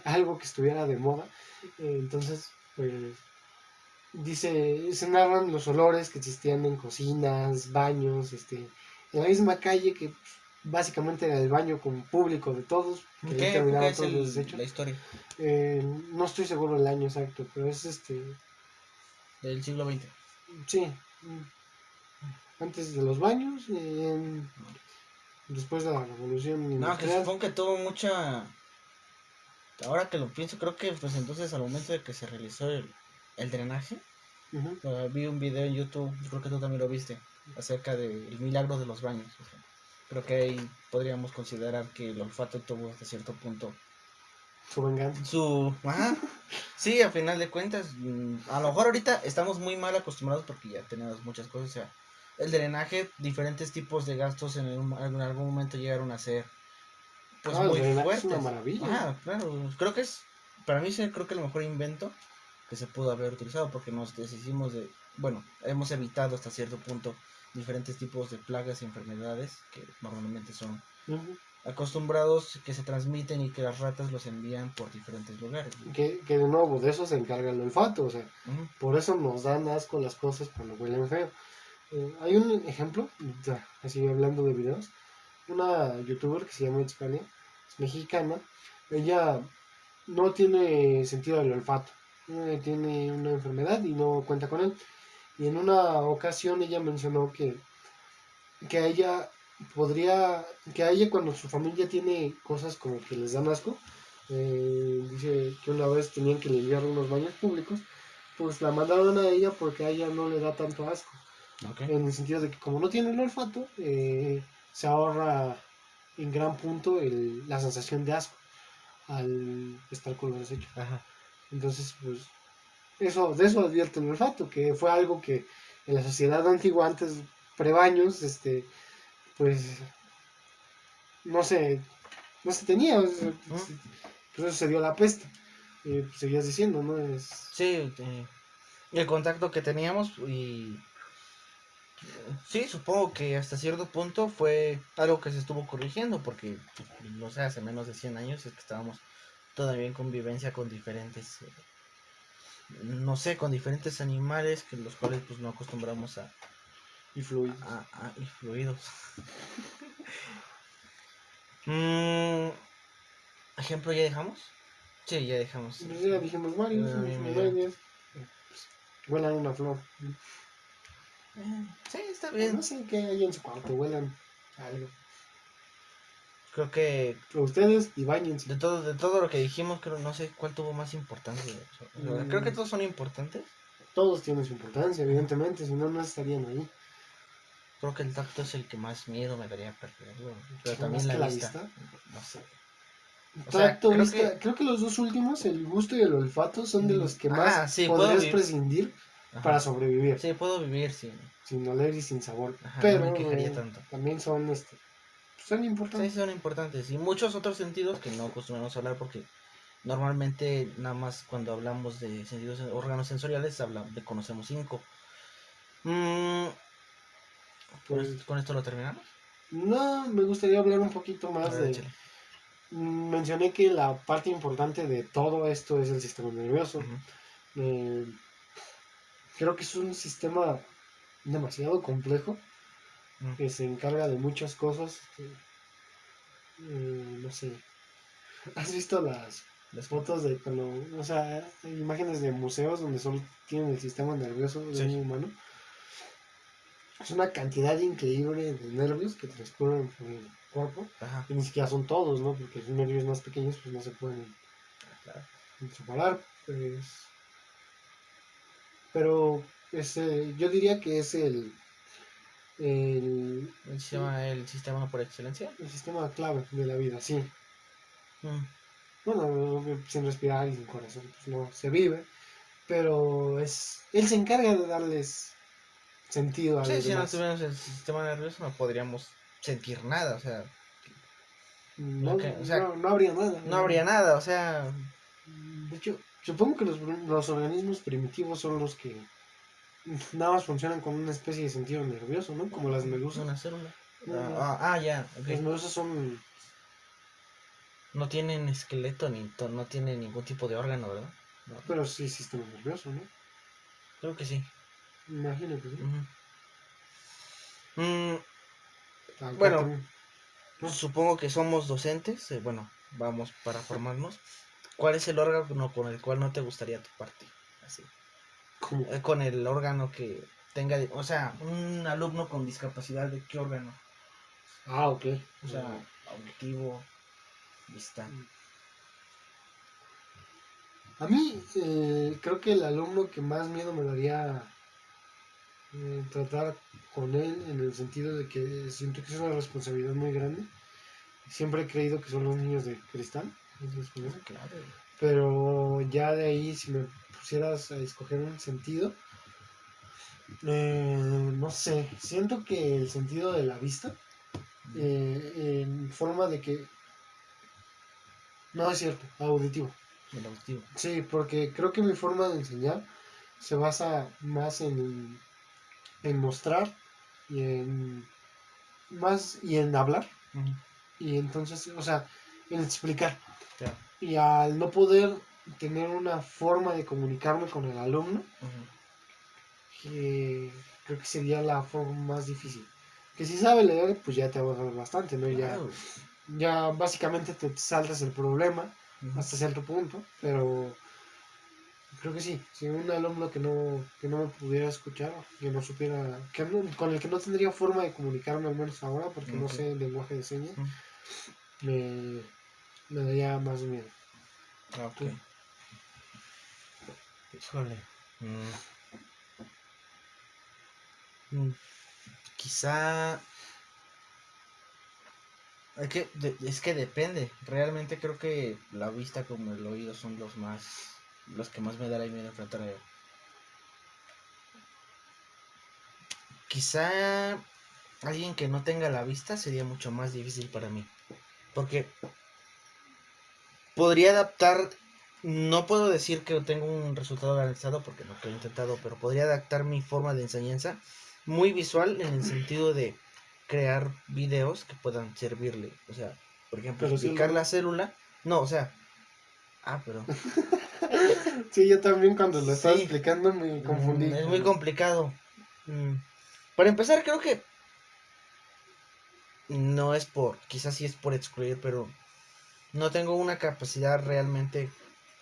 algo que estuviera de moda, entonces pues se narran los olores que existían en cocinas, baños, en la misma calle que básicamente era el baño con público de todos, que ahí ¿Qué época terminaban es todos los desechos. la historia No estoy seguro del año exacto, pero es del siglo XX? sí, antes de los baños, después de la revolución No, que industrial. supongo que tuvo mucha... Ahora que lo pienso, creo que pues entonces al momento de que se realizó el drenaje, Ujú. vi un video en YouTube, yo creo que tú también lo viste, acerca del milagro de los baños. O sea, creo que ahí podríamos considerar que el olfato tuvo hasta cierto punto Su venganza. su... Ajá. Sí, a final de cuentas, a lo mejor ahorita estamos muy mal acostumbrados porque ya tenemos muchas cosas. O sea, el drenaje, diferentes tipos de gastos en algún momento llegaron a ser pues El muy drenaje es una fuertes. maravilla. Ajá, claro, creo que es, para mí sí, creo que el mejor invento que se pudo haber utilizado porque nos deshicimos de, bueno, hemos evitado hasta cierto punto diferentes tipos de plagas y enfermedades que normalmente son Ujú. acostumbrados, que se transmiten y que las ratas los envían por diferentes lugares. Que de nuevo, de eso se encarga el olfato, o sea, Ujú. por eso nos dan asco las cosas cuando huelen feo. Hay un ejemplo, así hablando de videos, una youtuber que se llama Itzcania, es mexicana, ella no tiene sentido del olfato, tiene una enfermedad y no cuenta con él. Y en una ocasión ella mencionó que a ella que a ella cuando su familia tiene cosas como que les dan asco, dice que una vez tenían que limpiar unos baños públicos, pues la mandaron a ella porque a ella no le da tanto asco, Okay. en el sentido de que como no tiene el olfato, se ahorra en gran punto la sensación de asco al estar con los desechos. Ajá. Entonces, pues, de eso advierte el olfato, que fue algo que en la sociedad antigua, antes, prebaños, pues, no se, no se tenía, o sea, Ujú. pues eso se dio la peste. Pues, seguías diciendo, ¿no? Sí, el contacto que teníamos y sí, supongo que hasta cierto punto fue algo que se estuvo corrigiendo porque, no sé, hace menos de 100 años es que estábamos todavía en convivencia con diferentes, no sé, con diferentes animales que los cuales pues no acostumbramos Y fluidos. y fluidos. Mm, ¿Ejemplo ya dejamos? Sí, ya dejamos. Pues ya dijimos varios, A en mí su me dio... pues, huelan una flor. Sí, está O bien. no sé qué hay en su cuarto, huelan algo. Creo que A ustedes y bañense. de todo lo que dijimos, creo, no sé cuál tuvo más importancia. O sea, creo que Mm, todos son importantes. todos tienen su importancia, Ajá. evidentemente, si no, no estarían ahí. Creo que el tacto es el que más miedo me daría perderlo. Pero Más también la que la vista. vista. No sé. O sea, Tacto, creo que... vista, creo que los dos últimos, el gusto y el olfato, son de los que más Ajá, sí, puedo podrías vivir. prescindir para Ajá. sobrevivir, Sí, puedo vivir sin oler y sin sabor. Ajá, no me Pero quejaría tanto. también son Sí, importantes. son importantes. Y muchos otros sentidos que no acostumbramos a hablar porque normalmente nada más cuando hablamos de sentidos, órganos sensoriales, conocemos cinco. Mm, Pues ¿Con esto lo terminamos? no, me gustaría hablar un poquito A más ver, de... échale. Mencioné que la parte importante de todo esto es el sistema nervioso. Ujú. Eh, Creo que es un sistema demasiado complejo Mm. que se encarga de muchas cosas. No sé, ¿has visto las ¿Ves que? fotos de cuando, o sea, imágenes de museos donde solo tienen el sistema nervioso de Sí. un humano? Es una cantidad increíble de nervios que transcurren por el cuerpo Ajá. y ni siquiera son todos, ¿no? Porque los nervios más pequeños pues no se pueden Claro. separar, pues, pero yo diría que es el, El sistema por excelencia. el sistema clave de la vida, sí. Mm. Bueno, sin respirar y sin corazón, pues no se vive, pero él se encarga de darles sentido a Sí, los si no demás. tuviéramos el sistema nervioso no podríamos sentir nada, o sea, No, o sea, no habría nada. no habría nada, o sea, De hecho, supongo que los organismos primitivos son los que nada más funcionan con una especie de sentido nervioso, ¿no? Como las medusas. una célula. Mm, Ya, ok. Las medusas son... No tienen esqueleto no tienen ningún tipo de órgano, ¿verdad? No, Pero sí sistema nervioso, ¿no? creo que sí. Imagino que sí. Ujú. Mm, Tal cual bueno, también. ¿No? supongo que somos docentes, bueno, vamos para formarnos. ¿Cuál es el órgano con el cual no te gustaría toparte? Así. Como... Con el órgano que tenga, o sea, un alumno con discapacidad, ¿de qué órgano? Ah, ok. O sea, auditivo, vista. A mí creo que el alumno que más miedo me daría tratar con él en el sentido de que siento que es una responsabilidad muy grande. Siempre he creído que son los niños de cristal, ¿no los conoces? Claro. Pero ya de ahí, si me pusieras a escoger un sentido, no sé, siento que el sentido de la vista, en forma de que, no es cierto, auditivo. El auditivo. Sí, porque creo que mi forma de enseñar se basa más en mostrar y en hablar. Ujú. Y entonces, o sea, en explicar. Claro. Y al no poder tener una forma de comunicarme con el alumno, Ujú. que creo que sería la forma más difícil. Que si sabe leer, pues ya te va a dar bastante, ¿no? Claro. Ya básicamente te saltas el problema Ujú. hasta cierto punto, pero creo que sí. Si un alumno que no me pudiera escuchar, que no supiera, con el que no tendría forma de comunicarme al menos ahora, porque no Ok. sé el lenguaje de señas, Ujú. me, me daría más miedo. Ok. Tú, Híjole. Mm, quizá. Es que depende. Realmente creo que la vista como el oído son los que más me da la miedo enfrentar. Quizá alguien que no tenga la vista sería mucho más difícil para mí. Porque podría adaptar, no puedo decir que tengo un resultado garantizado porque no lo he intentado, pero podría adaptar mi forma de enseñanza muy visual en el sentido de crear videos que puedan servirle. O sea, por ejemplo, pero sí explicar lo... la célula. No, o sea, pero Sí, yo también cuando lo estaba sí, explicando me confundí. es muy complicado. Mm, Para empezar, creo que no es quizás sí es por excluir, pero no tengo una capacidad realmente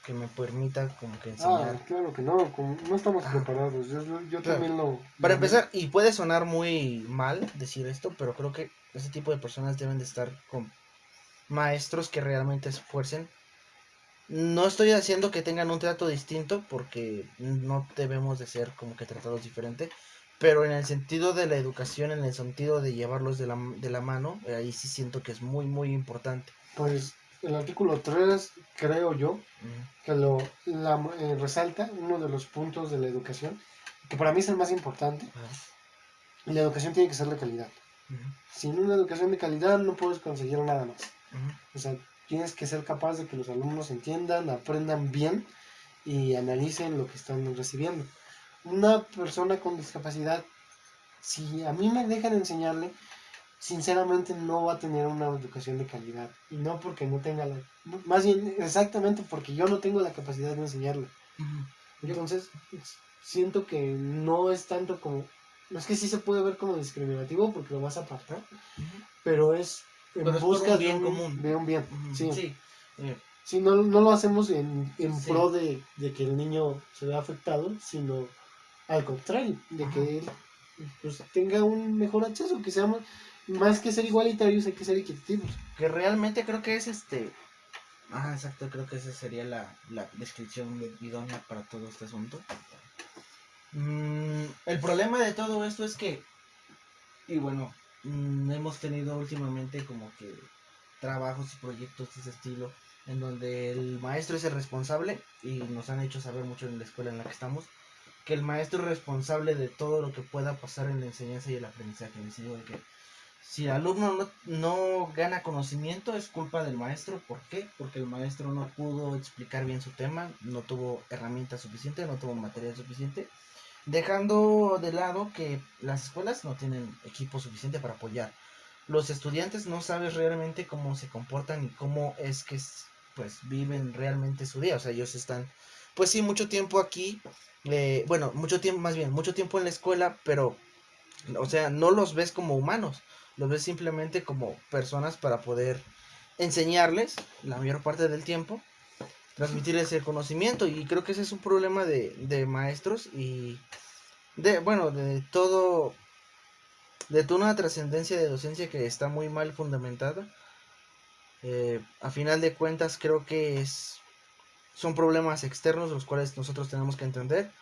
que me permita como que Ah, enseñar. claro que no, no estamos Ah, preparados. Yo claro. también Para lo vi. empezar, y puede sonar muy mal decir esto, pero creo que ese tipo de personas deben de estar con maestros que realmente se esfuercen. No estoy haciendo que tengan un trato distinto porque no debemos de ser como que tratados diferente, pero en el sentido de la educación, en el sentido de llevarlos de la mano, ahí sí siento que es muy, muy importante. Pues el artículo 3 creo yo, Ujú. que resalta uno de los puntos de la educación, que para mí es el más importante. Ajá. Y la educación tiene que ser de calidad. Ujú. Sin una educación de calidad no puedes conseguir nada más. Ujú. O sea, tienes que ser capaz de que los alumnos entiendan, aprendan bien y analicen lo que están recibiendo. Una persona con discapacidad si a mí me dejan enseñarle, sinceramente no va a tener una educación de calidad. Y no porque no tenga la... Más bien, exactamente porque yo no tengo la capacidad de enseñarle. Ujú. Entonces, siento que no es tanto como... No es que sí se puede ver como discriminativo porque lo vas a apartar, Ujú. pero es Pero en es por busca un bien común. de un bien. Ujú. Sí, Sí, eh, sí no, no lo hacemos en sí. pro de que el niño se vea afectado, sino al contrario, de Ajá. que él pues, tenga un mejor acceso, que seamos, más que ser igualitarios, hay que ser equitativos. Que realmente creo que es exacto, creo que esa sería la descripción idónea para todo este asunto. El problema de todo esto es que, y bueno, hemos tenido últimamente como que trabajos y proyectos de ese estilo, en donde el maestro es el responsable, y nos han hecho saber mucho en la escuela en la que estamos, que el maestro es responsable de todo lo que pueda pasar en la enseñanza y el aprendizaje. Les digo que si el alumno no gana conocimiento, es culpa del maestro. ¿Por qué? Porque el maestro no pudo explicar bien su tema, no tuvo herramientas suficientes, no tuvo material suficiente, dejando de lado que las escuelas no tienen equipo suficiente para apoyar. Los estudiantes no saben realmente cómo se comportan y cómo es que pues viven realmente su día. O sea, ellos están, pues sí, mucho tiempo aquí, bueno, mucho tiempo, más bien, mucho tiempo en la escuela, pero, o sea, no los ves como humanos, los ves simplemente como personas para poder enseñarles la mayor parte del tiempo, transmitirles el conocimiento. Y creo que ese es un problema de maestros y bueno, de toda una trascendencia de docencia que está muy mal fundamentada. A final de cuentas creo que son problemas externos los cuales nosotros tenemos que entender.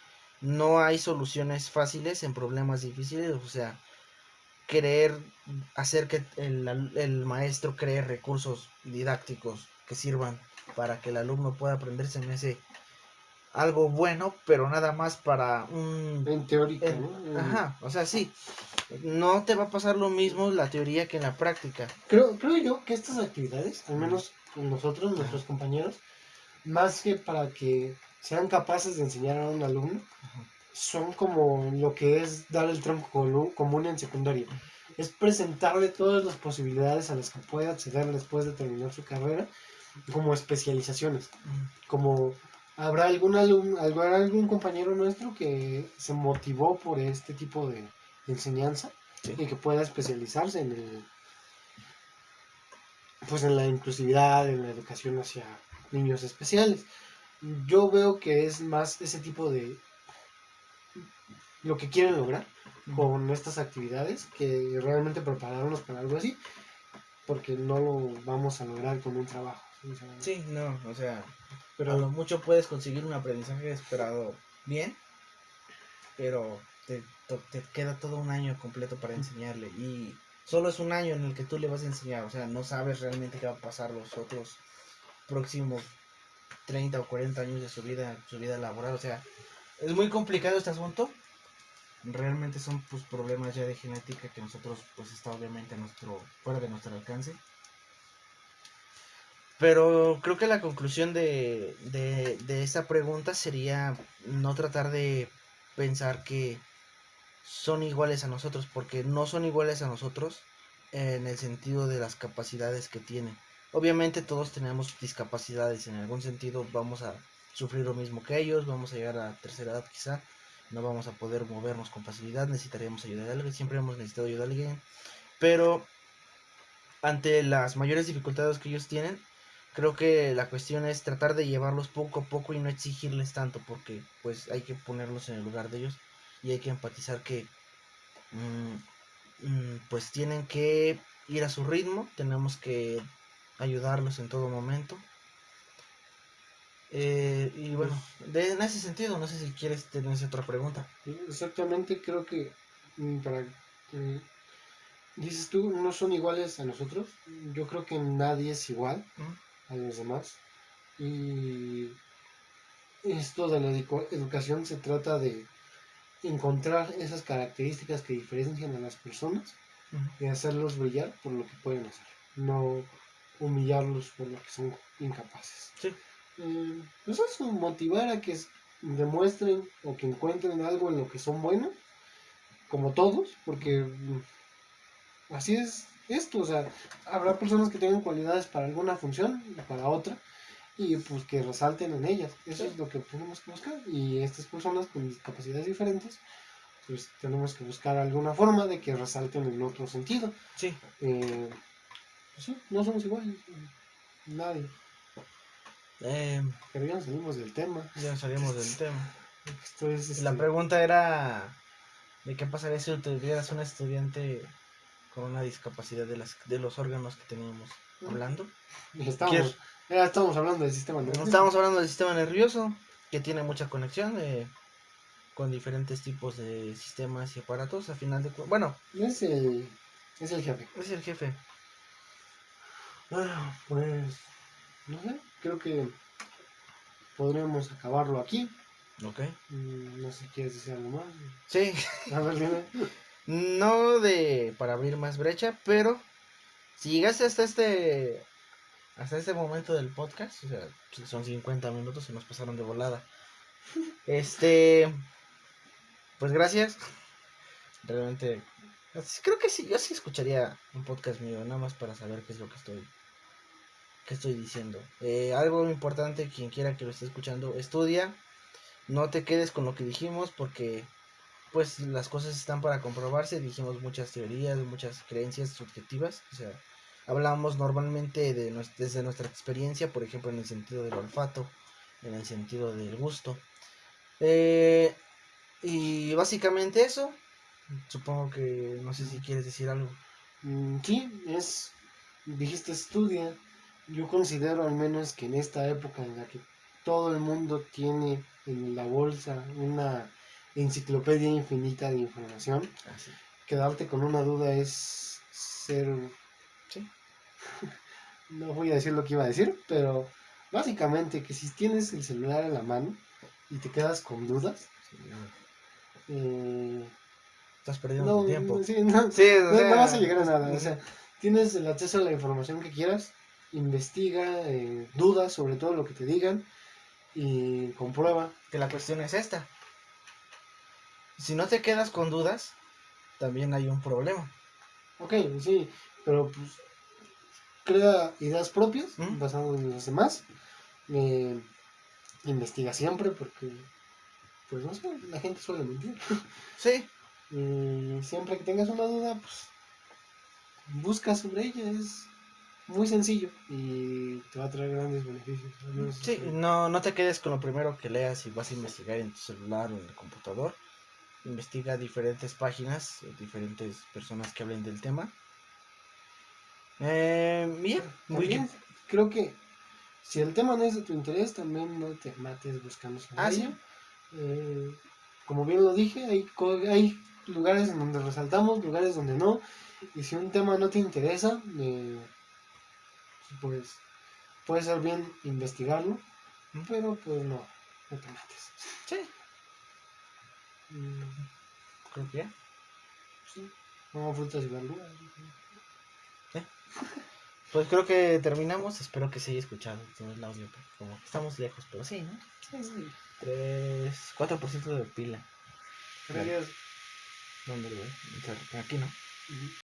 No hay soluciones fáciles en problemas difíciles. O sea, querer hacer que el maestro cree recursos didácticos que sirvan para que el alumno pueda aprender se me hace algo bueno, pero nada más para En teórica, ¿no? ajá, o sea, sí, no te va a pasar lo mismo la teoría que en la práctica. Creo yo que estas actividades, al Mm. menos con nosotros, Ajá, nuestros compañeros, más que para que sean capaces de enseñar a un alumno, ajá. son como lo que es dar el tronco común en secundaria. Es presentarle todas las posibilidades a las que puede acceder después de terminar su carrera, como especializaciones. Como habrá habrá algún compañero nuestro que se motivó por este tipo de enseñanza Sí. y que pueda especializarse en pues en la inclusividad, en la educación hacia niños especiales. Yo veo que es más ese tipo de lo que quieren lograr con estas actividades que realmente prepararnos para algo así, porque no lo vamos a lograr con un trabajo, sinceramente. Sí, no, o sea, a Pero lo mucho puedes conseguir un aprendizaje esperado bien, pero te queda todo un año completo para enseñarle, y solo es un año en el que tú le vas a enseñar. O sea, no sabes realmente qué va a pasar los otros próximos 30 o 40 años de su vida laboral. O sea, es muy complicado este asunto. Realmente son pues problemas ya de genética que nosotros pues está obviamente fuera de nuestro alcance. Pero creo que la conclusión de esta pregunta sería no tratar de pensar que son iguales a nosotros, porque no son iguales a nosotros en el sentido de las capacidades que tienen. Obviamente todos tenemos discapacidades, en algún sentido vamos a sufrir lo mismo que ellos, vamos a llegar a tercera edad quizá, no vamos a poder movernos con facilidad, necesitaríamos ayuda de alguien, siempre hemos necesitado ayuda de alguien, pero ante las mayores dificultades que ellos tienen, creo que la cuestión es tratar de llevarlos poco a poco y no exigirles tanto, porque pues hay que ponerlos en el lugar de ellos y hay que empatizar que pues tienen que ir a su ritmo, tenemos que ayudarlos en todo momento. Y pues bueno, en ese sentido, no sé si quieres tener otra pregunta. exactamente creo que para dices tú, no son iguales a nosotros. Yo creo que nadie es igual ¿Mm? a los demás. Y esto de la educación se trata de encontrar esas características que diferencian a las personas y hacerlos brillar por lo que pueden hacer, no humillarlos por lo que son incapaces. Sí, Pues eso, motivar a que demuestren o que encuentren algo en lo que son buenos, como todos, porque así es esto, o sea, habrá personas que tengan cualidades para alguna función y para otra, y pues que resalten en ellas. Eso es lo que tenemos que buscar. Y estas personas con discapacidades diferentes, pues tenemos que buscar alguna forma de que resalten en otro sentido. Sí. Pues sí, no somos iguales, nadie. Pero ya nos salimos del tema. Ya salimos del tema. Esto es La pregunta era de qué pasaría si tuvieras un estudiante con una discapacidad de los órganos que teníamos hablando. Ya estamos hablando del sistema nervioso. Estábamos hablando del sistema nervioso, que tiene mucha conexión con diferentes tipos de sistemas y aparatos. A final de cuentas, bueno, Es el jefe. es el jefe. Pues, no sé, creo que podríamos acabarlo aquí. Ok. No sé si quieres decir algo más. Sí, A ver, dime. no para abrir más brecha, pero si llegaste hasta este momento del podcast, o sea, son 50 minutos, se nos pasaron de volada. Pues gracias. Realmente, creo que sí, yo sí escucharía un podcast mío, nada más para saber qué es lo que estoy diciendo. Algo importante, quien quiera que lo esté escuchando, estudia, no te quedes con lo que dijimos, porque pues las cosas están para comprobarse. Dijimos muchas teorías, muchas creencias subjetivas, o sea, hablamos normalmente desde nuestra experiencia, por ejemplo, en el sentido del olfato, en el sentido del gusto. Y básicamente eso. Supongo que no sé si quieres decir algo. Sí, dijiste estudia. Yo considero al menos que en esta época en la que todo el mundo tiene en la bolsa una enciclopedia infinita de información, Así. quedarte con una duda es ser... Sí. No voy a decir lo que iba a decir, pero básicamente que si tienes el celular en la mano y te quedas con dudas, Sí. Estás perdiendo tu tiempo. sí, Sí, o no vas a sea, llegar a nada. O sea, tienes el acceso a la información que quieras, investiga, duda sobre todo lo que te digan y comprueba. que la cuestión es esta. Si no te quedas con dudas, también hay un problema. Ok, sí, pero pues crea ideas propias ¿Mm? basadas en los demás. Eh, Investiga siempre porque, pues no sé, la gente suele mentir. Sí. Y siempre que tengas una duda, pues busca sobre ella. Es muy sencillo y te va a traer grandes beneficios. Al menos Sí, no te quedes con lo primero que leas y vas a investigar en tu celular o en el computador. Investiga diferentes páginas, diferentes personas que hablen del tema. Bien, también creo que si el tema no es de tu interés, también no te mates buscando sobre ello. sí. Como bien lo dije, hay lugares en donde resaltamos, lugares donde no. Y si un tema no te interesa, pues puede ser bien investigarlo, pero pues no te mates. Sí, creo que ya. Sí. No, frutas y verduras. Pues creo que terminamos. Espero que se haya escuchado todo el audio. Como estamos lejos, pero sí, ¿no? Sí. 4% de pila. Gracias. ¿Dónde lo voy? Aquí no.